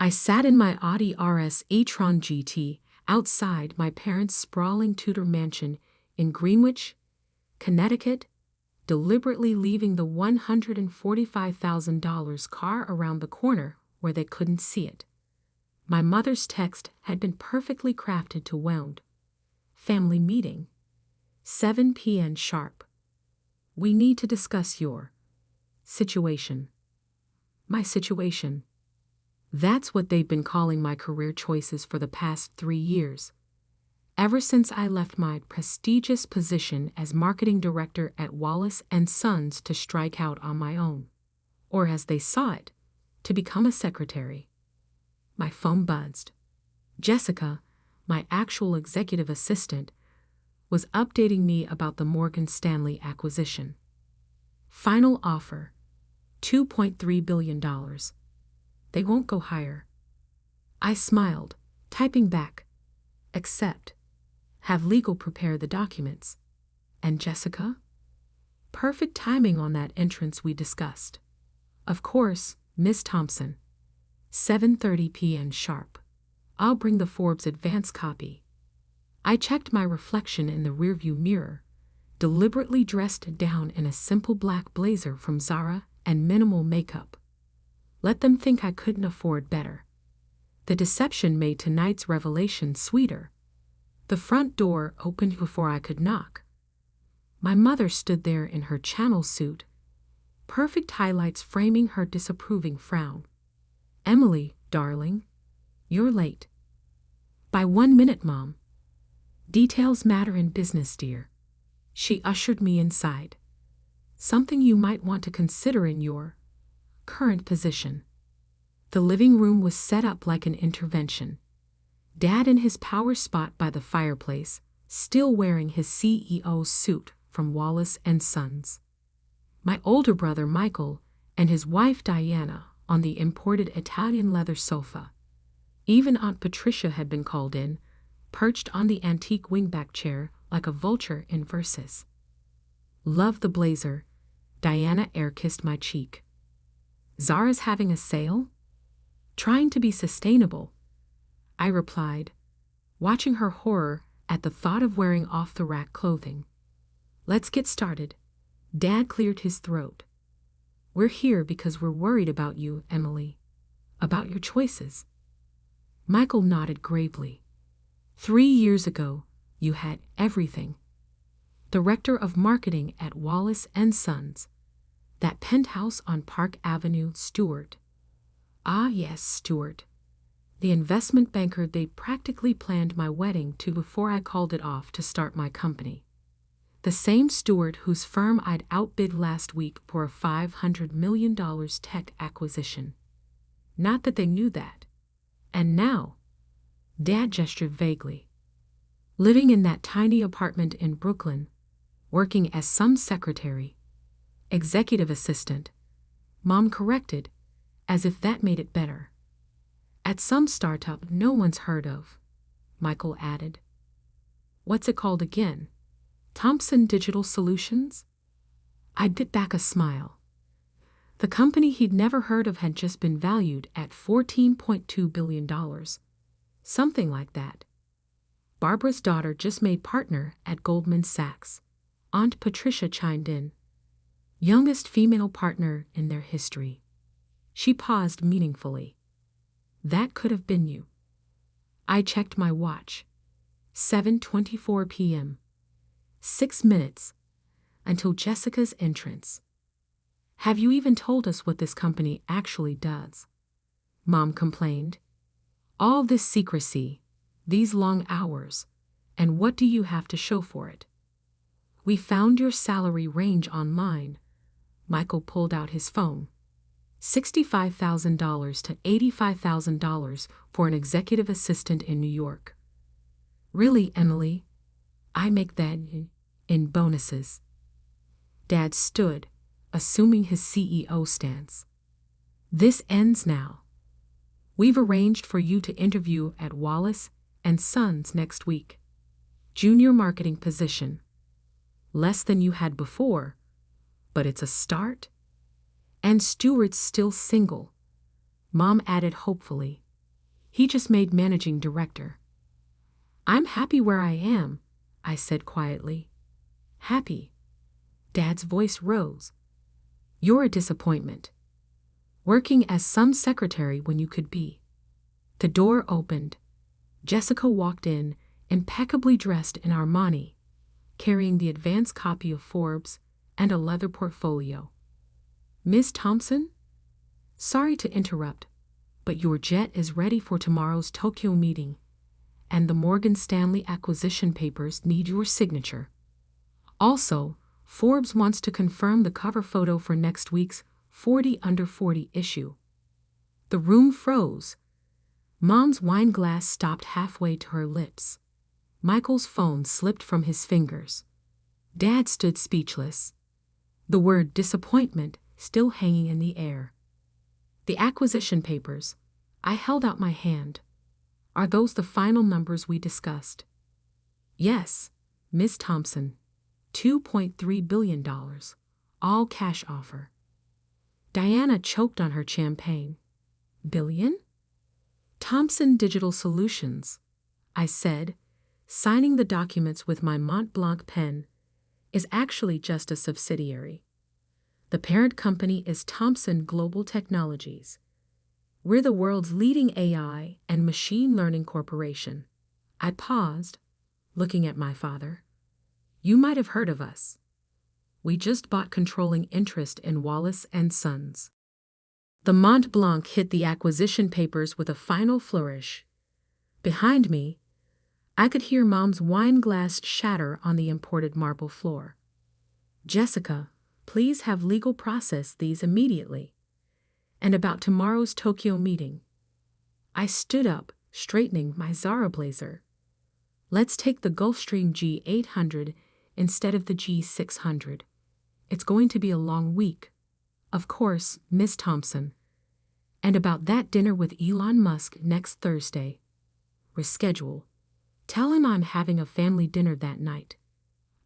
I sat in my Audi RS e-tron GT outside my parents' sprawling Tudor mansion in Greenwich, Connecticut, deliberately leaving the $145,000 car around the corner where they couldn't see it. My mother's text had been perfectly crafted to wound. Family meeting. 7 p.m. sharp. We need to discuss your situation. My situation. That's what they've been calling my career choices for the past 3 years. Ever since I left my prestigious position as marketing director at Wallace Sons to strike out on my own, or as they saw it, to become a secretary. My phone buzzed. Jessica, my actual executive assistant, was updating me about the Morgan Stanley acquisition. Final offer, $2.3 billion. They won't go higher. I smiled, typing back, accept. Have legal prepare the documents. And Jessica? Perfect timing on that entrance we discussed. Of course, Miss Thompson. 7:30 p.m. sharp. I'll bring the Forbes advance copy. I checked my reflection in the rearview mirror, deliberately dressed down in a simple black blazer from Zara and minimal makeup. Let them think I couldn't afford better. The deception made tonight's revelation sweeter. The front door opened before I could knock. My mother stood there in her Channel suit, perfect highlights framing her disapproving frown. Emily, darling, you're late. By 1 minute, Mom. Details matter in business, dear. She ushered me inside. Something you might want to consider in your current position. The living room was set up like an intervention. Dad in his power spot by the fireplace, still wearing his CEO suit from Wallace Sons. My older brother Michael and his wife Diana on the imported Italian leather sofa. Even Aunt Patricia had been called in, perched on the antique wingback chair like a vulture in Versus. Love the blazer. Diana air-kissed my cheek. Zara's having a sale? Trying to be sustainable, I replied, watching her horror at the thought of wearing off-the-rack clothing. Let's get started. Dad cleared his throat. We're here because we're worried about you, Emily. About your choices. Michael nodded gravely. 3 years ago, you had everything. Director of Marketing at Wallace Sons. That penthouse on Park Avenue, Stewart. Ah yes, Stewart. The investment banker they practically planned my wedding to before I called it off to start my company. The same Stewart whose firm I'd outbid last week for a $500 million tech acquisition. Not that they knew that. And now, Dad gestured vaguely. Living in that tiny apartment in Brooklyn, working as some secretary, executive assistant, Mom corrected, as if that made it better. At some startup no one's heard of, Michael added. What's it called again? Thompson Digital Solutions? I bit back a smile. The company he'd never heard of had just been valued at $14.2 billion. Something like that. Barbara's daughter just made partner at Goldman Sachs. Aunt Patricia chimed in. Youngest female partner in their history. She paused meaningfully. That could have been you. I checked my watch. 7:24 p.m. 6 minutes until Jessica's entrance. Have you even told us what this company actually does? Mom complained. All this secrecy, these long hours, and what do you have to show for it? We found your salary range online. Michael pulled out his phone. $65,000 to $85,000 for an executive assistant in New York. Really, Emily? I make that in bonuses. Dad stood, assuming his CEO stance. This ends now. We've arranged for you to interview at Wallace Sons next week. Junior marketing position. Less than you had before, but it's a start. And Stewart's still single, Mom added hopefully. He just made managing director. I'm happy where I am, I said quietly. Happy? Dad's voice rose. You're a disappointment. Working as some secretary when you could be. The door opened. Jessica walked in, impeccably dressed in Armani, carrying the advance copy of Forbes and a leather portfolio. Miss Thompson? Sorry to interrupt, but your jet is ready for tomorrow's Tokyo meeting, and the Morgan Stanley acquisition papers need your signature. Also, Forbes wants to confirm the cover photo for next week's 40 Under 40 issue. The room froze. Mom's wine glass stopped halfway to her lips. Michael's phone slipped from his fingers. Dad stood speechless, the word disappointment still hanging in the air. The acquisition papers. I held out my hand. Are those the final numbers we discussed? Yes, Miss Thompson. $2.3 billion. All cash offer. Diana choked on her champagne. Billion? Thompson Digital Solutions, I said, signing the documents with my Mont Blanc pen, is actually just a subsidiary. The parent company is Thomson Global Technologies. We're the world's leading AI and machine learning corporation. I paused, looking at my father. You might have heard of us. We just bought controlling interest in Wallace Sons. The Mont Blanc hit the acquisition papers with a final flourish. Behind me, I could hear Mom's wine glass shatter on the imported marble floor. Jessica, please have legal process these immediately. And about tomorrow's Tokyo meeting. I stood up, straightening my Zara blazer. Let's take the Gulfstream G800 instead of the G600. It's going to be a long week. Of course, Miss Thompson. And about that dinner with Elon Musk next Thursday. Reschedule. Tell him I'm having a family dinner that night.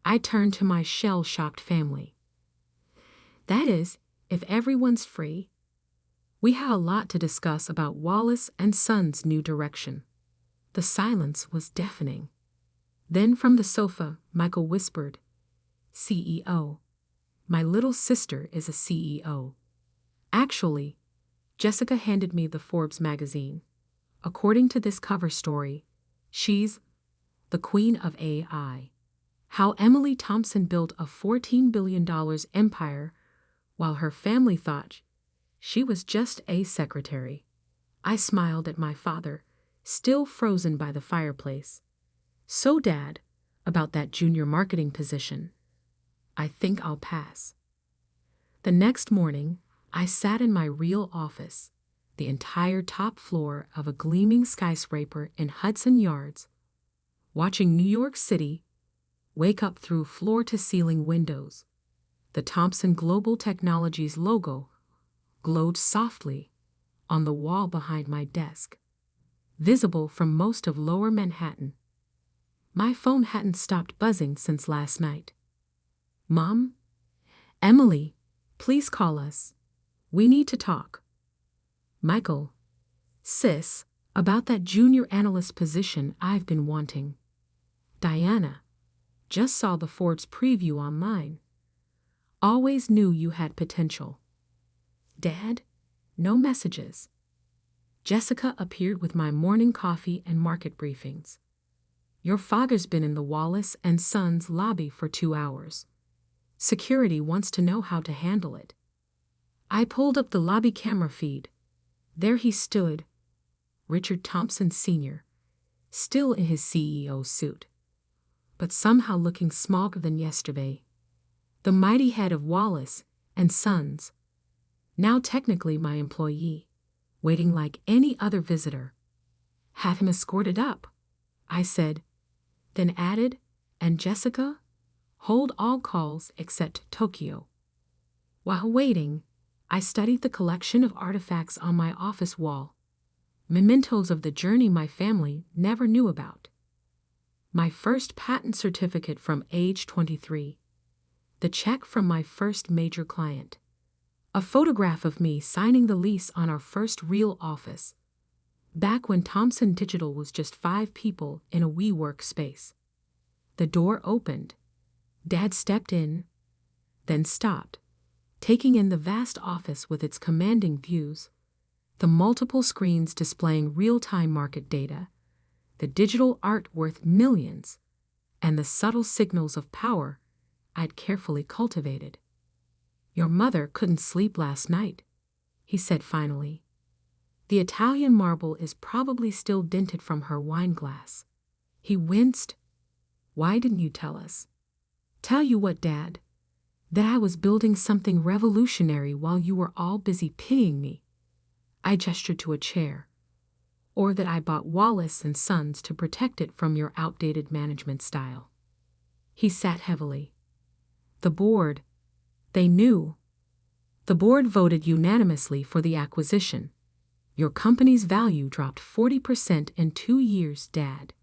I turned to my shell-shocked family. That is, if everyone's free. We had a lot to discuss about Wallace and Sons' new direction. The silence was deafening. Then from the sofa, Michael whispered, CEO. My little sister is a CEO. Actually, Jessica handed me the Forbes magazine. According to this cover story, she's the queen of AI. How Emily Thompson built a $14 billion empire while her family thought she was just a secretary. I smiled at my father, still frozen by the fireplace. So, Dad, about that junior marketing position. I think I'll pass. The next morning, I sat in my real office, the entire top floor of a gleaming skyscraper in Hudson Yards, watching New York City wake up through floor-to-ceiling windows. The Thomson Global Technologies logo glowed softly on the wall behind my desk, visible from most of Lower Manhattan. My phone hadn't stopped buzzing since last night. Mom? Emily, please call us. We need to talk. Michael. Sis, about that junior analyst position I've been wanting. Diana. Just saw the Forbes preview online. Always knew you had potential. Dad? No messages. Jessica appeared with my morning coffee and market briefings. Your father's been in the Wallace and Sons lobby for 2 hours. Security wants to know how to handle it. I pulled up the lobby camera feed. There he stood, Richard Thompson Sr., still in his CEO suit, but somehow looking smaller than yesterday. The mighty head of Wallace and Sons, now technically my employee, waiting like any other visitor. Have him escorted up, I said, then added, and Jessica, hold all calls except Tokyo. While waiting, I studied the collection of artifacts on my office wall, mementos of the journey my family never knew about. My first patent certificate from age 23, the check from my first major client, a photograph of me signing the lease on our first real office, Back when Thomson Digital was just 5 people in a WeWork space. The door opened. Dad stepped in, then stopped, taking in the vast office with its commanding views, the multiple screens displaying real-time market data, the digital art worth millions, and the subtle signals of power I'd carefully cultivated. "Your mother couldn't sleep last night," he said finally. "The Italian marble is probably still dented from her wine glass." He winced. "Why didn't you tell us?" "Tell you what, Dad? That I was building something revolutionary while you were all busy pitying me." I gestured to a chair. "Or that I bought Wallace Sons to protect it from your outdated management style." He sat heavily. "The board, they knew. The board voted unanimously for the acquisition. Your company's value dropped 40% in 2 years, Dad.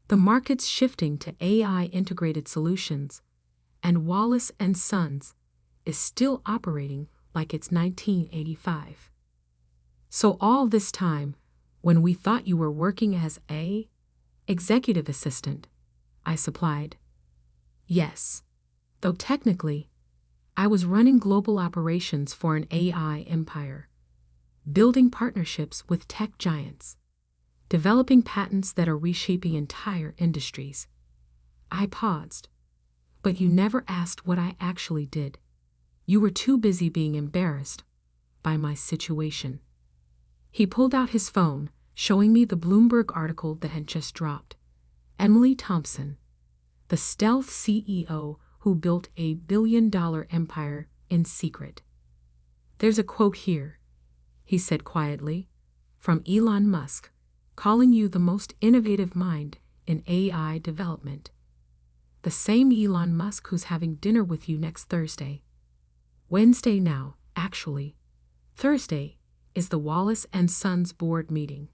The market's shifting to AI-integrated solutions, and Wallace Sons is still operating like it's 1985. So all this time, when we thought you were working as a executive assistant," I supplied. "Yes, though technically, I was running global operations for an AI empire, building partnerships with tech giants, developing patents that are reshaping entire industries." I paused. "But you never asked what I actually did. You were too busy being embarrassed by my situation." He pulled out his phone, showing me the Bloomberg article that had just dropped. Emily Thompson, the stealth CEO who built a billion-dollar empire in secret. "There's a quote here," he said quietly, "from Elon Musk, calling you the most innovative mind in AI development. The same Elon Musk who's having dinner with you next Thursday. Wednesday now, actually. Thursday is the Wallace Sons board meeting.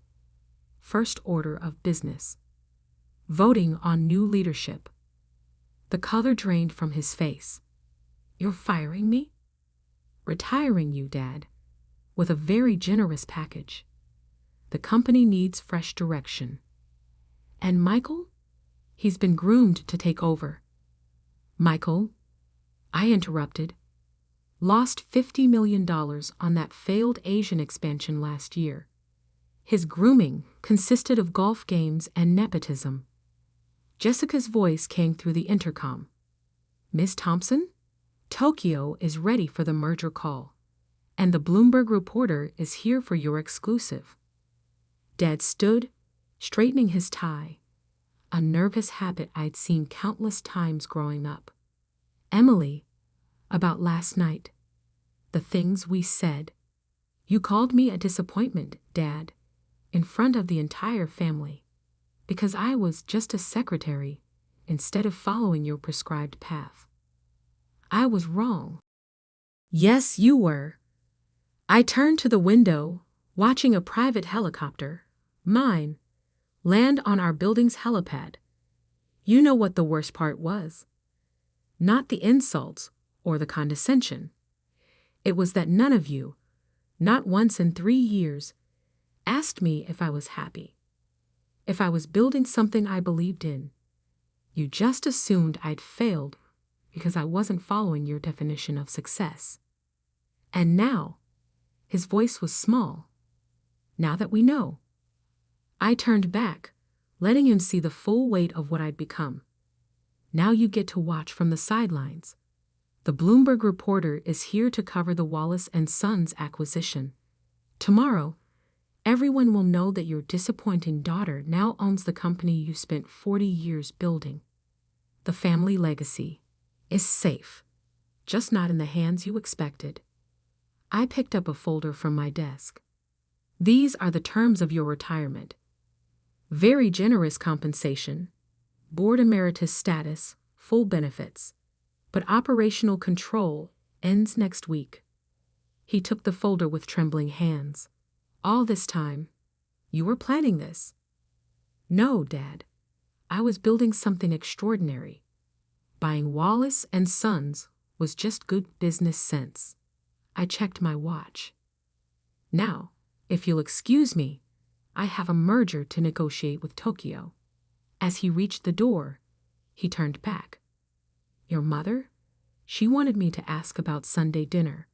First order of business. Voting on new leadership." The color drained from his face. "You're firing me?" "Retiring you, Dad, with a very generous package. The company needs fresh direction." "And Michael? He's been groomed to take over." "Michael," I interrupted, "lost $50 million on that failed Asian expansion last year. His grooming consisted of golf games and nepotism." Jessica's voice came through the intercom. "Miss Thompson, Tokyo is ready for the merger call, and the Bloomberg reporter is here for your exclusive." Dad stood, straightening his tie, a nervous habit I'd seen countless times growing up. "Emily, about last night, the things we said. You called me a disappointment, Dad, in front of the entire family, because I was just a secretary instead of following your prescribed path. I was wrong." "Yes, you were." I turned to the window, watching a private helicopter, mine, land on our building's helipad. You know what the worst part was. Not the insults or the condescension. It was that none of you, not once in 3 years, asked me if I was happy, if I was building something I believed in. You just assumed I'd failed because I wasn't following your definition of success. And now," his voice was small, "now that we know." I turned back, letting him see the full weight of what I'd become. "Now you get to watch from the sidelines. The Bloomberg reporter is here to cover the Wallace Sons acquisition. Tomorrow, everyone will know that your disappointing daughter now owns the company you spent 40 years building. The family legacy is safe, just not in the hands you expected." I picked up a folder from my desk. "These are the terms of your retirement. Very generous compensation, board emeritus status, full benefits, but operational control ends next week." He took the folder with trembling hands. "All this time, you were planning this?" "No, Dad. I was building something extraordinary. Buying Wallace Sons was just good business sense." I checked my watch. "Now, if you'll excuse me, I have a merger to negotiate with Tokyo. As he reached the door, he turned back. Your mother? She wanted me to ask about Sunday dinner.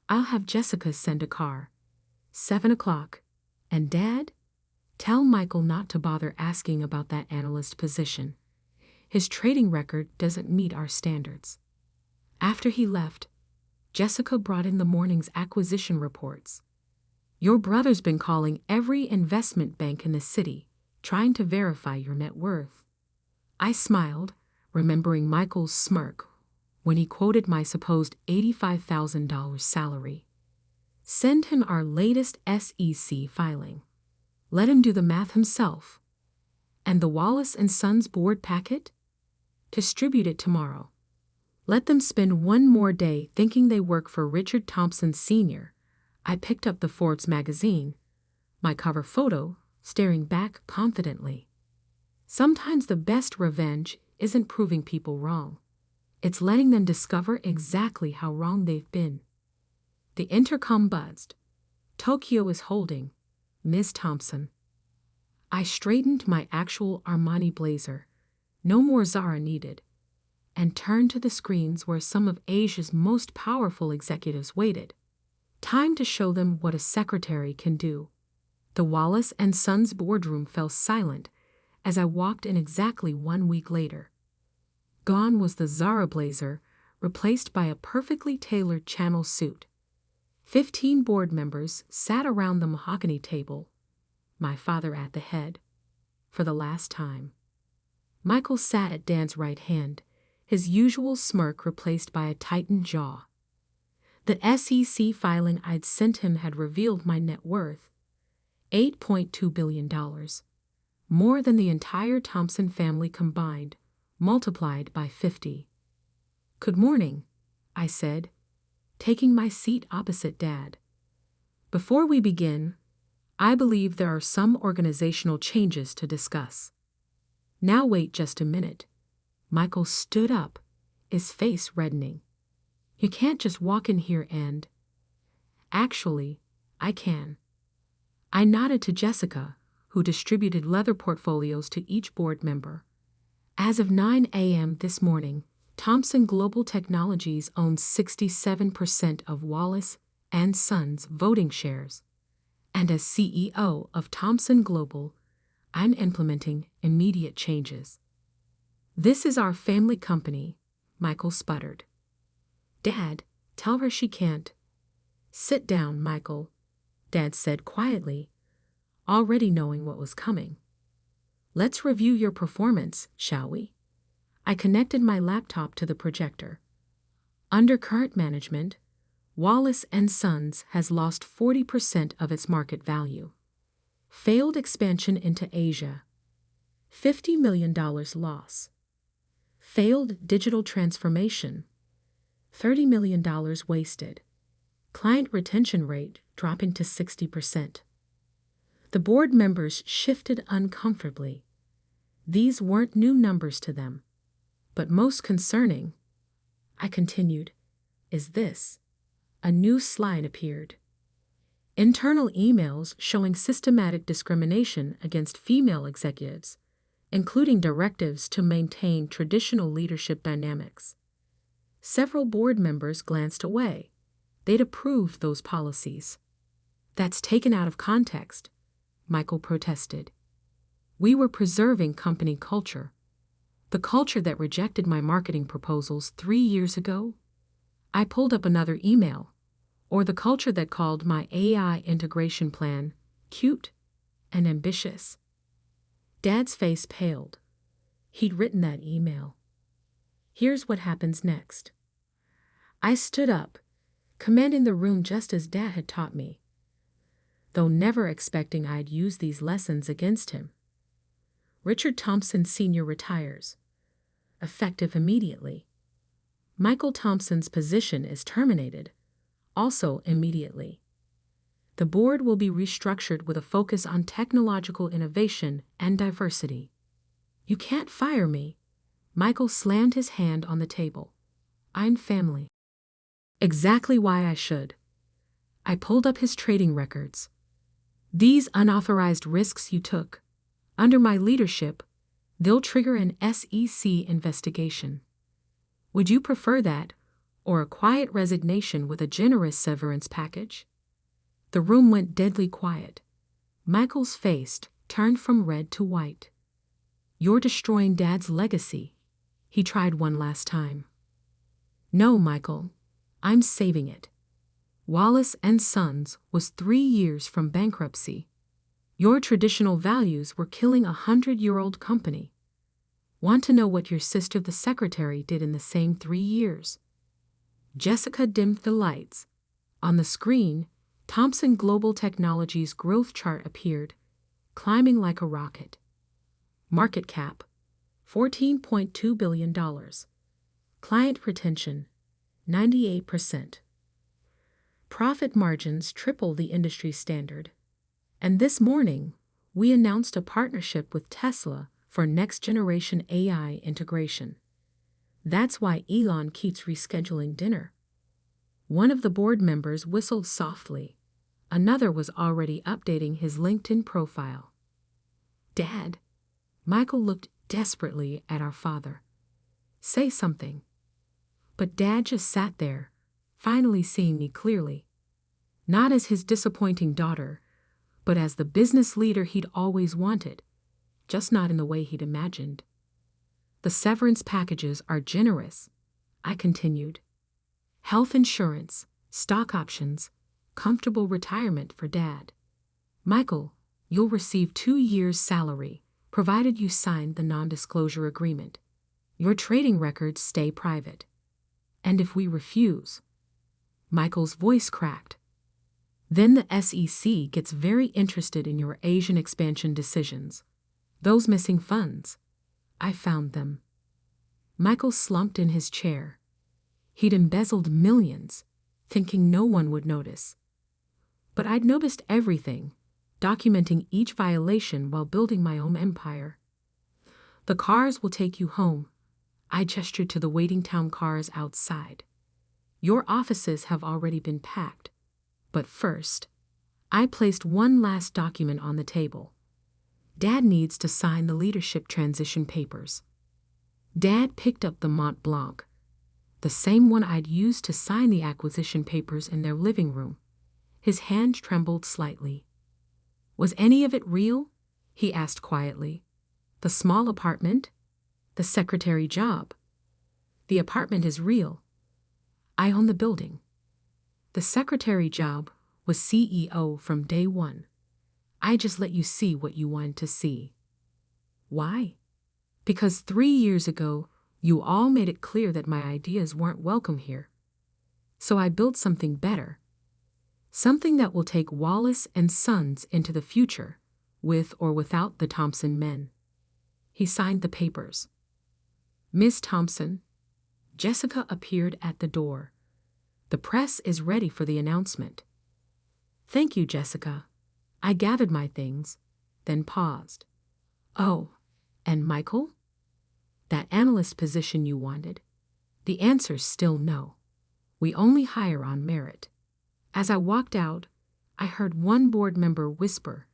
I'll have Jessica send a car. 7 o'clock. And Dad? Tell Michael not to bother asking about that analyst position. His trading record doesn't meet our standards. After he left, Jessica brought in the morning's acquisition reports. Your brother's been calling every investment bank in the city, trying to verify your net worth. I smiled, remembering Michael's smirk when he quoted my supposed $85,000 salary. Send him our latest SEC filing. Let him do the math himself. And the Wallace Sons board packet? Distribute it tomorrow. Let them spend one more day thinking they work for Richard Thompson Sr. I picked up the Forbes magazine, my cover photo staring back confidently. Sometimes the best revenge isn't proving people wrong. It's letting them discover exactly how wrong they've been. The intercom buzzed. Tokyo is holding, Ms. Thompson. I straightened my actual Armani blazer, no more Zara needed, and turned to the screens where some of Asia's most powerful executives waited. Time to show them what a secretary can do. The Wallace Sons boardroom fell silent as I walked in exactly 1 week later. Gone was the Zara blazer, replaced by a perfectly tailored Channel suit. 15 board members sat around the mahogany table, my father at the head, for the last time. Michael sat at Dad's right hand, his usual smirk replaced by a tightened jaw. The SEC filing I'd sent him had revealed my net worth, $8.2 billion, more than the entire Thompson family combined, multiplied by 50. Good morning, I said, taking my seat opposite Dad. Before we begin, I believe there are some organizational changes to discuss. Now wait just a minute. Michael stood up, his face reddening. You can't just walk in here and... Actually, I can. I nodded to Jessica, who distributed leather portfolios to each board member. As of 9 a.m. this morning, Thompson Global Technologies owns 67% of Wallace Sons voting shares. And as CEO of Thompson Global, I'm implementing immediate changes. This is our family company, Michael sputtered. Dad, tell her she can't. Sit down, Michael, Dad said quietly, already knowing what was coming. Let's review your performance, shall we? I connected my laptop to the projector. Under current management, Wallace Sons has lost 40% of its market value. Failed expansion into Asia. $50 million loss. Failed digital transformation. $30 million wasted. Client retention rate dropping to 60%. The board members shifted uncomfortably. These weren't new numbers to them. But most concerning, I continued, is this. A new slide appeared. Internal emails showing systematic discrimination against female executives, including directives to maintain traditional leadership dynamics. Several board members glanced away. They'd approved those policies. That's taken out of context, Michael protested. We were preserving company culture. The culture that rejected my marketing proposals 3 years ago? I pulled up another email. Or the culture that called my AI integration plan cute and ambitious. Dad's face paled. He'd written that email. Here's what happens next. I stood up, commanding the room just as Dad had taught me, though never expecting I'd use these lessons against him. Richard Thompson Sr. retires, effective immediately. Michael Thompson's position is terminated, also immediately. The board will be restructured with a focus on technological innovation and diversity. You can't fire me. Michael slammed his hand on the table. I'm family. Exactly why I should. I pulled up his trading records. These unauthorized risks you took, under my leadership, they'll trigger an SEC investigation. Would you prefer that, or a quiet resignation with a generous severance package?" The room went deadly quiet. Michael's face turned from red to white. "You're destroying Dad's legacy." He tried one last time. "No, Michael, I'm saving it. Wallace Sons was 3 years from bankruptcy. Your traditional values were killing a 100-year-old company. Want to know what your sister, the secretary, did in the same 3 years?" Jessica dimmed the lights. On the screen, Thomson Global Technologies' growth chart appeared, climbing like a rocket. Market cap, $14.2 billion. Client retention, 98%. Profit margins triple the industry standard. And this morning, we announced a partnership with Tesla for next-generation AI integration. That's why Elon keeps rescheduling dinner. One of the board members whistled softly. Another was already updating his LinkedIn profile. "Dad," Michael looked desperately at our father. "Say something." But Dad just sat there, finally seeing me clearly. Not as his disappointing daughter, but as the business leader he'd always wanted, just not in the way he'd imagined. "The severance packages are generous," I continued. "Health insurance, stock options, comfortable retirement for Dad. Michael, you'll receive 2 years' salary, provided you sign the non-disclosure agreement. Your trading records stay private. And if we refuse," Michael's voice cracked, "then the SEC gets very interested in your Asian expansion decisions. Those missing funds, I found them." Michael slumped in his chair. He'd embezzled millions, thinking no one would notice. But I'd noticed everything, documenting each violation while building my own empire. "The cars will take you home." I gestured to the waiting town cars outside. "Your offices have already been packed. But first," I placed one last document on the table. "Dad needs to sign the leadership transition papers." Dad picked up the Mont Blanc, the same one I'd used to sign the acquisition papers in their living room. His hand trembled slightly. "Was any of it real?" he asked quietly. "The small apartment? The secretary job?" "The apartment is real. I own the building. The secretary job was CEO from day one. I just let you see what you wanted to see." "Why?" "Because 3 years ago, you all made it clear that my ideas weren't welcome here. So I built something better. Something that will take Wallace Sons into the future, with or without the Thompson men." He signed the papers. "Miss Thompson." Jessica appeared at the door. "The press is ready for the announcement." "Thank you, Jessica." I gathered my things, then paused. "Oh, and Michael? That analyst position you wanted? The answer's still no. We only hire on merit." As I walked out, I heard one board member whisper,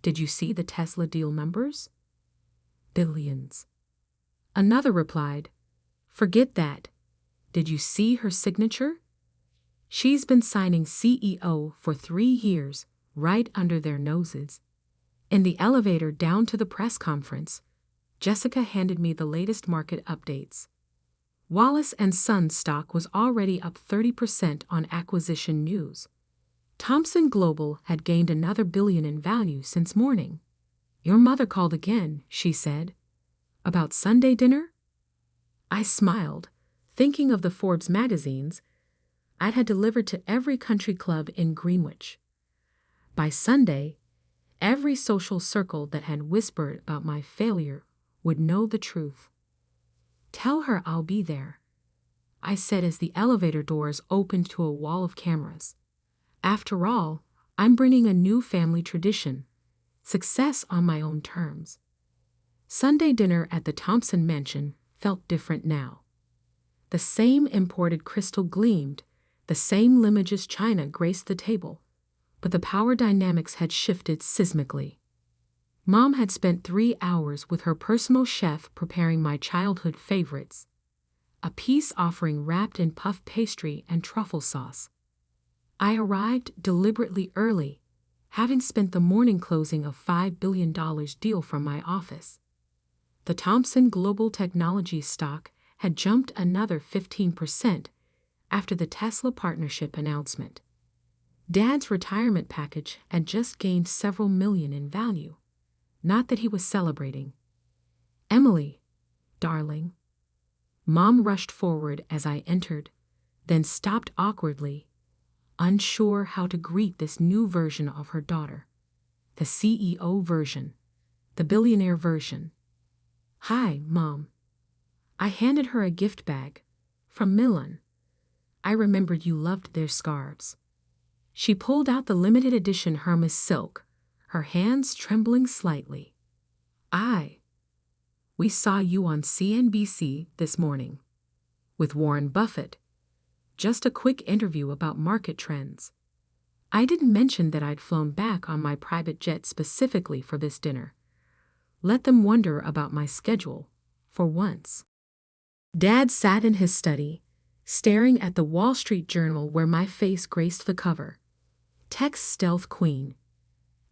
"Did you see the Tesla deal numbers? Billions." Another replied, "Forget that. Did you see her signature? She's been signing CEO for 3 years, right under their noses." In the elevator down to the press conference, Jessica handed me the latest market updates. Wallace Sons stock was already up 30% on acquisition news. Thomson Global had gained another $1 billion in value since morning. "Your mother called again," she said. "About Sunday dinner?" I smiled, thinking of the Forbes magazines I'd had delivered to every country club in Greenwich. By Sunday, every social circle that had whispered about my failure would know the truth. "Tell her I'll be there," I said as the elevator doors opened to a wall of cameras. "After all, I'm bringing a new family tradition, success on my own terms." Sunday dinner at the Thompson mansion felt different now. The same imported crystal gleamed, the same Limoges china graced the table, but the power dynamics had shifted seismically. Mom had spent 3 hours with her personal chef preparing my childhood favorites, a peace offering wrapped in puff pastry and truffle sauce. I arrived deliberately early, having spent the morning closing a $5 billion deal from my office. The Thomson Global Technology stock had jumped another 15% after the Tesla partnership announcement. Dad's retirement package had just gained several million in value. Not that he was celebrating. "Emily, darling." Mom rushed forward as I entered, then stopped awkwardly, unsure how to greet this new version of her daughter. The CEO version. The billionaire version. "Hi, Mom." I handed her a gift bag. "From Milan. I remembered you loved their scarves." She pulled out the limited edition Hermes silk, her hands trembling slightly. "We saw you on CNBC this morning. With Warren Buffett. Just a quick interview about market trends." I didn't mention that I'd flown back on my private jet specifically for this dinner. Let them wonder about my schedule, for once. Dad sat in his study, staring at the Wall Street Journal where my face graced the cover. Tech Stealth Queen.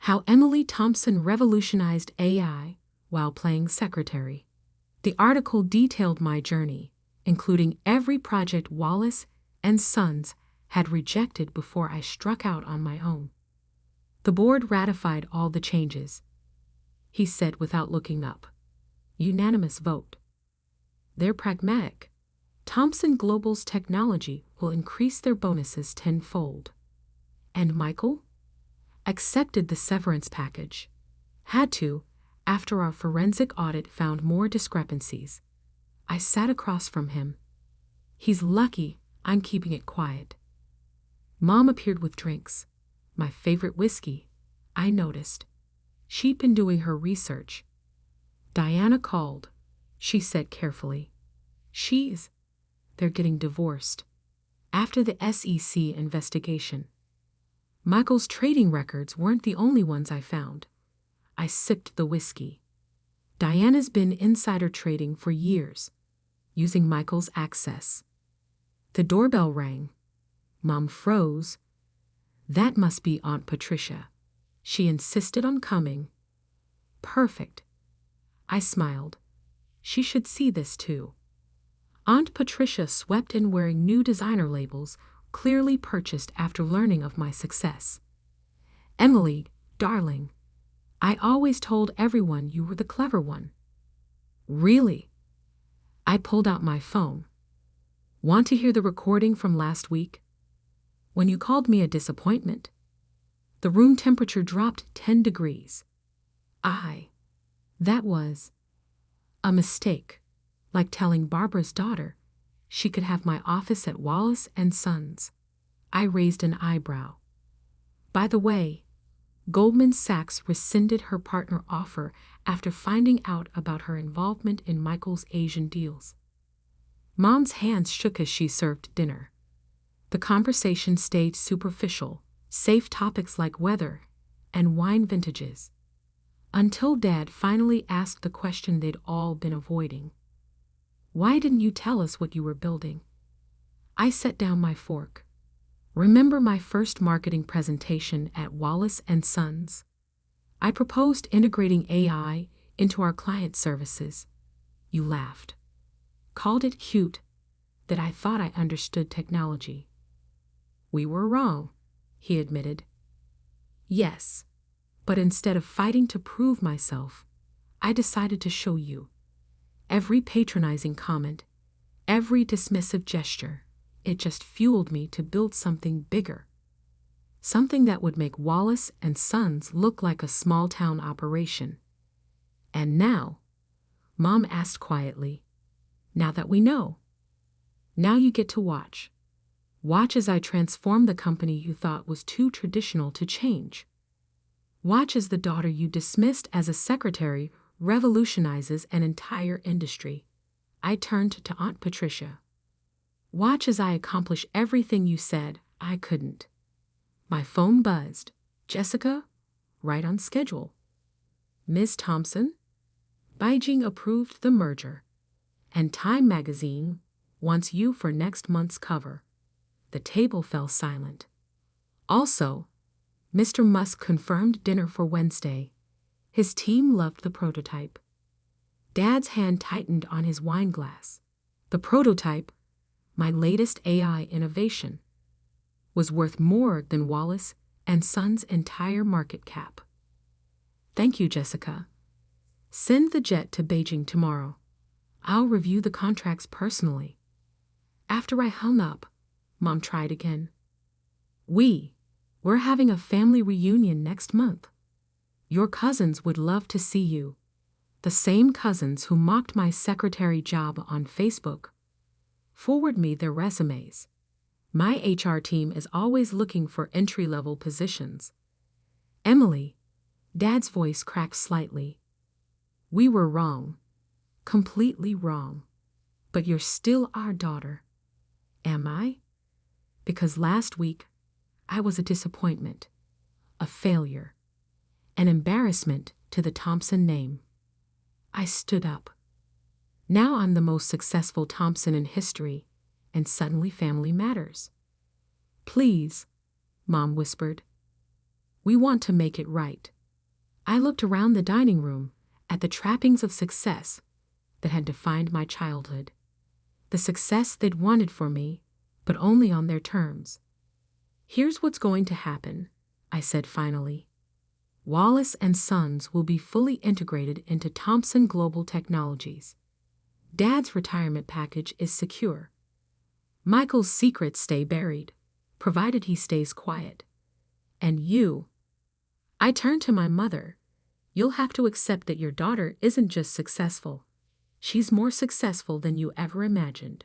How Emily Thompson Revolutionized AI While Playing Secretary. The article detailed my journey, including every project Wallace and Sons had rejected before I struck out on my own. The board ratified all the changes, he said without looking up. Unanimous vote. They're pragmatic. Thomson Global's technology will increase their bonuses tenfold. And Michael? Accepted the severance package. Had to, after our forensic audit found more discrepancies. I sat across from him. He's lucky I'm keeping it quiet. Mom appeared with drinks. My favorite whiskey, I noticed. She'd been doing her research. "Diana called," she said carefully. They're getting divorced. After the SEC investigation. Michael's trading records weren't the only ones I found. I sipped the whiskey. Diana's been insider trading for years, using Michael's access. The doorbell rang. Mom froze. That must be Aunt Patricia. She insisted on coming. Perfect. I smiled. She should see this too. Aunt Patricia swept in wearing new designer labels, clearly purchased after learning of my success. "Emily, darling, I always told everyone you were the clever one." "Really?" I pulled out my phone. "Want to hear the recording from last week? When you called me a disappointment?" The room temperature dropped 10 degrees. That was a mistake, like telling Barbara's daughter she could have my office at Wallace and Sons. I raised an eyebrow. By the way, Goldman Sachs rescinded her partner offer after finding out about her involvement in Michael's Asian deals. Mom's hands shook as she served dinner. The conversation stayed superficial, safe topics like weather and wine vintages, until Dad finally asked the question they'd all been avoiding. "Why didn't you tell us what you were building?" I set down my fork. "Remember my first marketing presentation at Wallace and Sons? I proposed integrating AI into our client services. You laughed. Called it cute, that I thought I understood technology." "We were wrong," he admitted. "Yes, but instead of fighting to prove myself, I decided to show you. Every patronizing comment, every dismissive gesture, it just fueled me to build something bigger. Something that would make Wallace and Sons look like a small-town operation. And now," Mom asked quietly, "now that we know, now you get to watch. Watch as I transform the company you thought was too traditional to change. Watch as the daughter you dismissed as a secretary revolutionizes an entire industry." I turned to Aunt Patricia. "Watch as I accomplish everything you said I couldn't." My phone buzzed. Jessica, right on schedule. Ms. Thompson, Beijing approved the merger, and Time magazine wants you for next month's cover. The table fell silent. Also, Mr. Musk confirmed dinner for Wednesday. His team loved the prototype. Dad's hand tightened on his wine glass. The prototype, my latest AI innovation, was worth more than Wallace and Sons' entire market cap. Thank you, Jessica. Send the jet to Beijing tomorrow. I'll review the contracts personally. After I hung up, Mom tried again. We're having a family reunion next month. Your cousins would love to see you. The same cousins who mocked my secretary job on Facebook. Forward me their resumes. My HR team is always looking for entry-level positions. Emily, Dad's voice cracked slightly. We were wrong. Completely wrong. But you're still our daughter. Am I? Because last week, I was a disappointment, a failure, an embarrassment to the Thompson name. I stood up. Now I'm the most successful Thompson in history, and suddenly family matters. Please, Mom whispered. We want to make it right. I looked around the dining room at the trappings of success that had defined my childhood. The success they'd wanted for me, but only on their terms. Here's what's going to happen, I said finally. Wallace and Sons will be fully integrated into Thompson Global Technologies. Dad's retirement package is secure. Michael's secrets stay buried, provided he stays quiet. And you, I turned to my mother. You'll have to accept that your daughter isn't just successful. She's more successful than you ever imagined,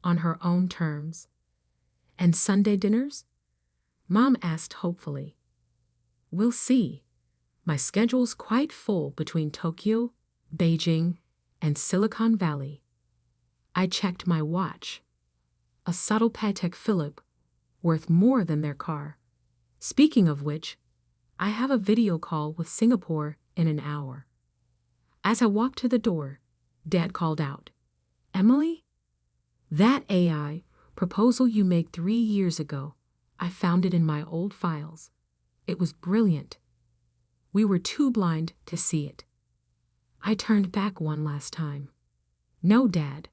on her own terms. And Sunday dinners? Mom asked hopefully. We'll see. My schedule's quite full between Tokyo, Beijing, and Silicon Valley. I checked my watch. A subtle Patek Philippe, worth more than their car. Speaking of which, I have a video call with Singapore in an hour. As I walked to the door, Dad called out, Emily? That AI proposal you made 3 years ago, I found it in my old files. It was brilliant. We were too blind to see it. I turned back one last time. No, Dad,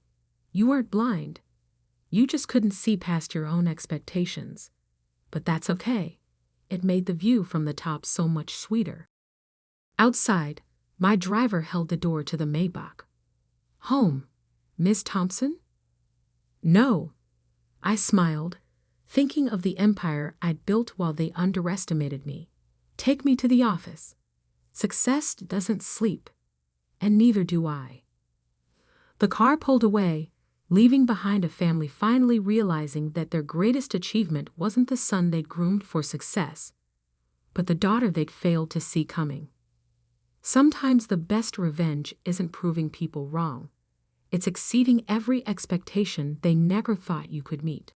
you weren't blind. You just couldn't see past your own expectations. But that's okay. It made the view from the top so much sweeter. Outside, my driver held the door to the Maybach. Home, Miss Thompson? No. I smiled, thinking of the empire I'd built while they underestimated me. Take me to the office. Success doesn't sleep, and neither do I. The car pulled away, leaving behind a family finally realizing that their greatest achievement wasn't the son they'd groomed for success, but the daughter they'd failed to see coming. Sometimes the best revenge isn't proving people wrong. It's exceeding every expectation they never thought you could meet.